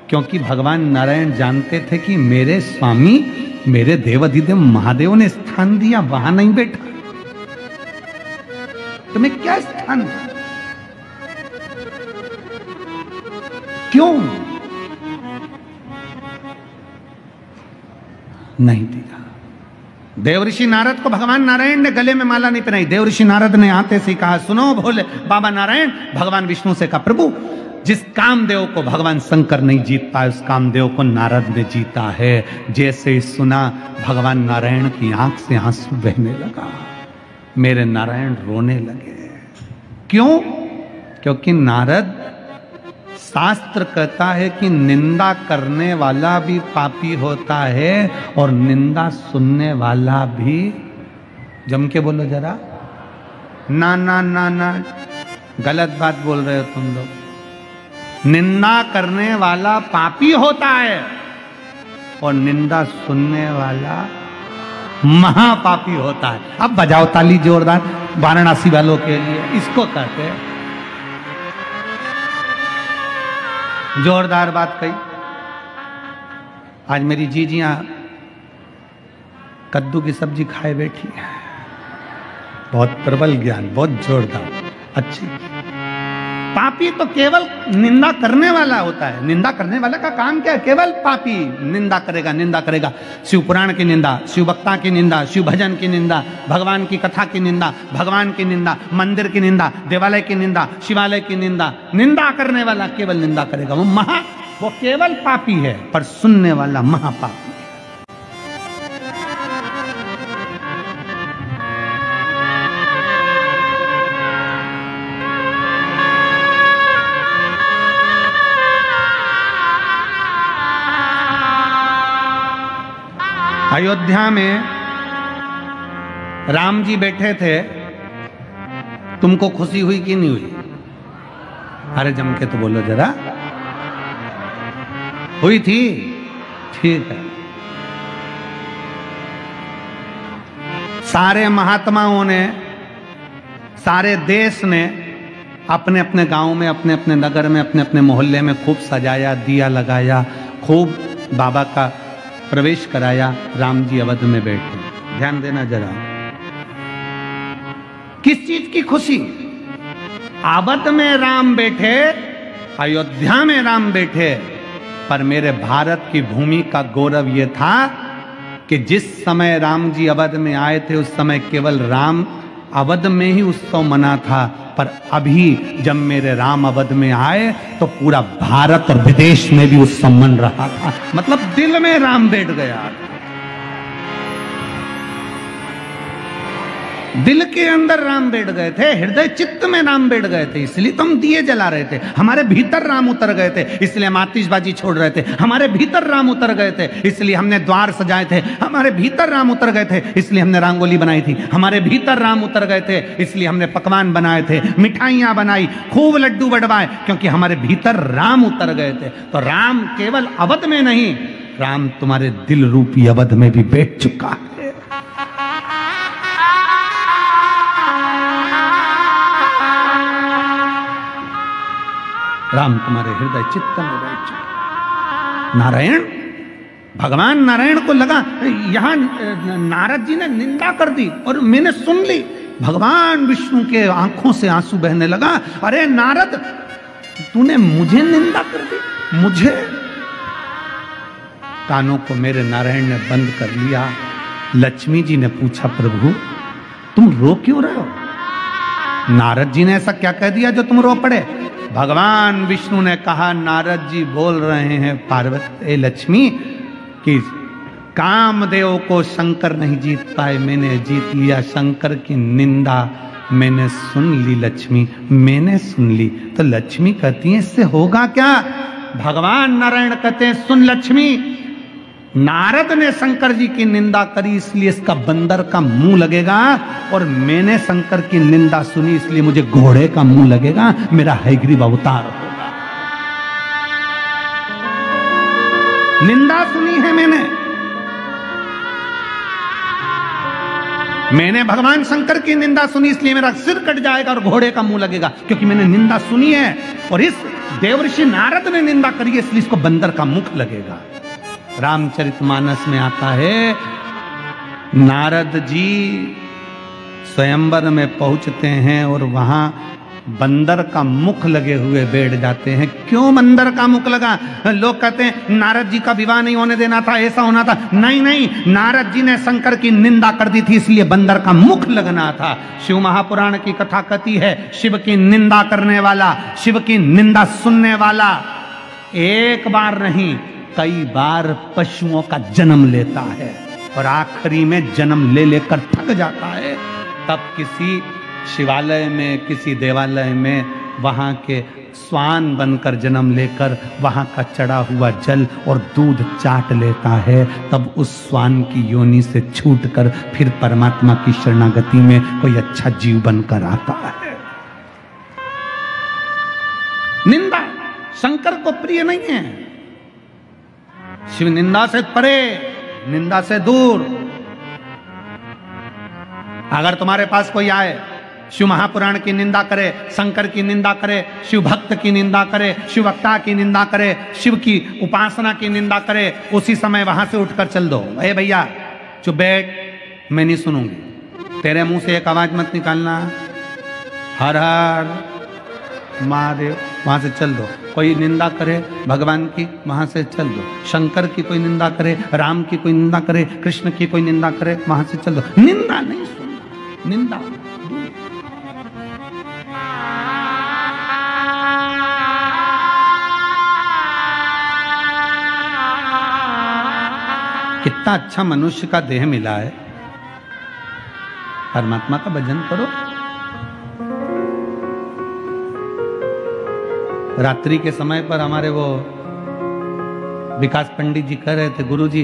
क्योंकि भगवान नारायण जानते थे कि मेरे स्वामी, मेरे देवाधिदेव महादेव ने स्थान दिया, वहां नहीं बैठा, तुम्हें क्या स्थान? क्यों नहीं दिया? देव ऋषि नारद को भगवान नारायण ने गले में माला नहीं पहनाई। देव ऋषि नारद ने आते से कहा, सुनो भोले बाबा नारायण। भगवान विष्णु से कहा, प्रभु जिस कामदेव को भगवान शंकर नहीं जीत पाए, उस कामदेव को नारद ने जीता है। जैसे ही सुना, भगवान नारायण की आंख से आंसू बहने लगा, मेरे नारायण रोने लगे। क्यों? क्योंकि नारद, शास्त्र कहता है कि निंदा करने वाला भी पापी होता है और निंदा सुनने वाला भी। जम के बोलो जरा, ना ना ना ना, गलत बात बोल रहे हो तुम लोग। निंदा करने वाला पापी होता है और निंदा सुनने वाला महापापी होता है। अब बजाओ ताली जोरदार वाराणसी वालों के लिए, इसको कहते हैं जोरदार बात कही। आज मेरी जीजियां कद्दू की सब्जी खाए बैठी है, बहुत प्रबल ज्ञान, बहुत जोरदार, अच्छी। पापी तो केवल निंदा करने वाला होता है। निंदा करने वाला का काम क्या है? केवल पापी निंदा करेगा, निंदा करेगा। शिव पुराण की निंदा, शिव भक्ता की निंदा, शिव भजन की निंदा, भगवान की कथा की निंदा, भगवान की निंदा, मंदिर की निंदा, देवालय की निंदा, शिवालय की निंदा। निंदा करने वाला केवल निंदा करेगा, वो केवल पापी है, पर सुनने वाला महापापी है। अयोध्या में राम जी बैठे थे, तुमको खुशी हुई कि नहीं हुई? अरे जम के तो बोलो जरा। हुई थी? ठीक है। सारे महात्माओं ने, सारे देश ने अपने अपने गांव में, अपने अपने नगर में, अपने अपने मोहल्ले में खूब सजाया, दिया लगाया, खूब बाबा का प्रवेश कराया। राम जी अवध में बैठे। ध्यान देना जरा, किस चीज की खुशी? अवध में राम बैठे, अयोध्या में राम बैठे, पर मेरे भारत की भूमि का गौरव यह था कि जिस समय राम जी अवध में आए थे उस समय केवल राम अवध में ही उत्सव मना था, पर अभी जब मेरे राम अवध में आए तो पूरा भारत और विदेश में भी उत्सव मन रहा था। मतलब दिल में राम बैठ गया, दिल के अंदर राम बैठ गए थे, हृदय चित्त में राम बैठ गए थे। इसलिए तो हम दिए जला रहे थे, हमारे भीतर राम उतर गए थे, इसलिए हम आतिशबाजी छोड़ रहे थे। हमारे भीतर राम उतर गए थे, इसलिए हमने द्वार सजाए थे। हमारे भीतर राम उतर गए थे, इसलिए हमने रंगोली बनाई थी। हमारे भीतर राम उतर गए थे, इसलिए हमने पकवान बनाए थे, मिठाइयां बनाई, खूब लड्डू बटवाए, क्योंकि हमारे भीतर राम उतर गए थे। तो राम केवल अवध में नहीं, राम तुम्हारे दिल रूपी अवध में भी बैठ चुका है। राम तुम्हारे हृदय चित्त में बैठ चुका। नारायण, भगवान नारायण को लगा यहां नारद जी ने निंदा कर दी और मैंने सुन ली। भगवान विष्णु के आंखों से आंसू बहने लगा। अरे नारद, तूने मुझे निंदा कर दी, मुझे? कानों को मेरे नारायण ने बंद कर लिया। लक्ष्मी जी ने पूछा, प्रभु तुम रो क्यों रहे हो? नारद जी ने ऐसा क्या कह दिया जो तुम रो पड़े? भगवान विष्णु ने कहा, नारद जी बोल रहे हैं पार्वती लक्ष्मी कि कामदेव को शंकर नहीं जीत पाए, मैंने जीत लिया। शंकर की निंदा मैंने सुन ली लक्ष्मी, मैंने सुन ली। तो लक्ष्मी कहती है इससे होगा क्या? भगवान नारायण कहते हैं, सुन लक्ष्मी, नारद ने शंकर जी की निंदा करी इसलिए इसका बंदर का मुंह लगेगा, और मैंने शंकर की निंदा सुनी इसलिए मुझे घोड़े का मुंह लगेगा, मेरा हयग्रीव अवतार होगा। निंदा सुनी है मैंने भगवान शंकर की निंदा सुनी इसलिए मेरा सिर कट जाएगा और घोड़े का मुंह लगेगा, क्योंकि मैंने निंदा सुनी है। और इस देवर्षि नारद ने निंदा करी है इसलिए इसको बंदर का मुख लगेगा। रामचरितमानस में आता है, नारद जी स्वयंवर में पहुंचते हैं और वहां बंदर का मुख लगे हुए बैठ जाते हैं। क्यों बंदर का मुख लगा? लोग कहते हैं नारद जी का विवाह नहीं होने देना था, ऐसा होना था। नहीं नहीं, नारद जी ने शंकर की निंदा कर दी थी इसलिए बंदर का मुख लगना था। शिव महापुराण की कथा कहती है, शिव की निंदा करने वाला, शिव की निंदा सुनने वाला एक बार नहीं कई बार पशुओं का जन्म लेता है और आखिरी में जन्म ले लेकर थक जाता है। तब किसी शिवालय में, किसी देवालय में वहां के स्वान बनकर जन्म लेकर वहां का चढ़ा हुआ जल और दूध चाट लेता है। तब उस स्वान की योनि से छूटकर फिर परमात्मा की शरणागति में कोई अच्छा जीव बनकर आता है। निंदा शंकर को प्रिय नहीं है। शिव निंदा से परे, निंदा से दूर। अगर तुम्हारे पास कोई आए, शिव महापुराण की निंदा करे, शंकर की निंदा करे, शिव भक्त की निंदा करे, शिव भक्ता की निंदा करे, शिव की उपासना की निंदा करे, उसी समय वहां से उठकर चल दो। ए भैया चुप बैठ, मैं नहीं सुनूंगी। तेरे मुंह से एक आवाज मत निकालना, हर हर महादेव, वहां से चल दो। कोई निंदा करे भगवान की, वहां से चल दो। शंकर की कोई निंदा करे, राम की कोई निंदा करे, कृष्ण की कोई निंदा करे, वहां से चल दो। निंदा नहीं सुनना, निंदा। कितना अच्छा मनुष्य का देह मिला है। परमात्मा का भजन करो। रात्रि के समय पर हमारे वो विकास पंडित जी कह रहे थे, गुरु जी